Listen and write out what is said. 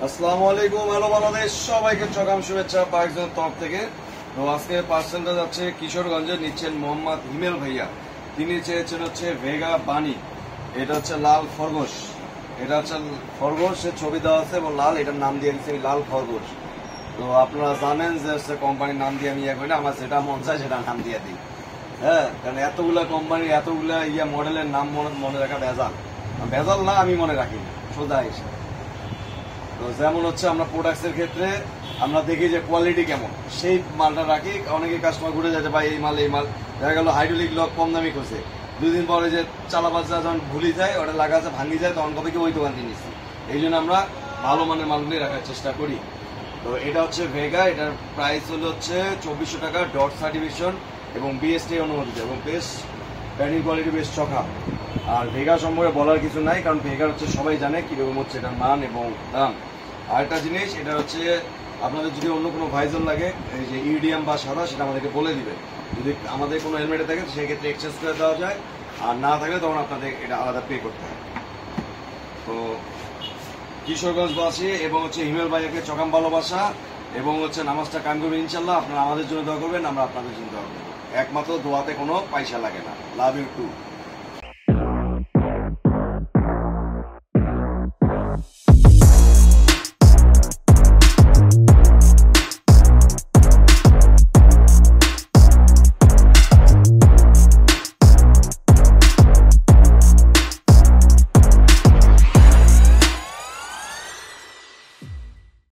আসসালামু আলাইকুম, হ্যালো বাংলাদেশ, সবাইকে চকাম শুভেচ্ছা পাকিস্তানের তরফ থেকে। তো আজকে পার্সেলটা যাচ্ছে কিশোরগঞ্জে, নিচ্ছেন মোহাম্মদ হিমেল ভাইয়া। তিনি চেয়েছেন হচ্ছে ভেগা বানি, এটা হচ্ছে লাল খরগোশ, এটা হচ্ছে খরগোশের ছবি দেওয়া আছে এবং লাল, এটার নাম দিয়ে দিচ্ছি লাল খরগোশ। তো আপনারা জানেন যে হচ্ছে কোম্পানির নাম দিয়ে আমি ইয়ে করি না, আমার যেটা মন চায় সেটা নাম দিয়ে দিই। হ্যাঁ, কারণ এতগুলা কোম্পানির এতগুলা মডেলের নাম মনে রাখা ভেজাল। ভেজাল না, আমি মনে রাখি না, সোজা এসে। তো যেমন হচ্ছে আমরা প্রোডাক্টসের ক্ষেত্রে আমরা দেখি যে কোয়ালিটি কেমন, সেই মালটা রাখি। অনেকে কাস্টমার ঘুরে যাচ্ছে ভাই এই মাল দেখা গেল হাইড্রোলিক লক কম দামি করছে, 2 দিন পরে যে চালাবাচ্চা যখন ভুলি যায়, ওটা লাগা আছে ভাঙি যায়, তখন কবে কি ওই দোকান দিয়ে নিচ্ছি। এই জন্য আমরা ভালো মানের মালগুলি রাখার চেষ্টা করি। তো এটা হচ্ছে ভেগা, এটার প্রাইস হচ্ছে 2400 টাকা, ডট সার্টিফিকেশন এবং বিএসটি অনুমোদিত এবং বেশ ব্যান্ডিং কোয়ালিটি বেশ চখা। আর ভেগা সম্পর্কে বলার কিছু নাই, কারণ ভেগা হচ্ছে সবাই জানে কিরকম হচ্ছে এটার মান এবং দাম। আরেকটা জিনিস, এটা হচ্ছে আপনাদের যদি অন্য কোনো ভাইজার লাগে, এই যে ইডিএম বা সাদা, সেটা আমাদেরকে বলে দিবেন। যদি আমাদের কোনো হেলমেটে থাকে সেক্ষেত্রে এক্সচেঞ্জ করে দেওয়া যায়, আর না থাকলে তখন আপনাদের এটা আলাদা পে করতে হয়। তো কিশোরগঞ্জবাসী এবং হচ্ছে হিমেল ভাইয়াকে চকাম ভালোবাসা এবং হচ্ছে নামাজটা কায়েম করবেন ইনশাল্লাহ। আপনারা আমাদের জন্য দোয়া করবেন, আমরা আপনাদের জন্য দোয়া করবো। একমাত্র দোয়াতে কোনো পয়সা লাগে না। Love you two.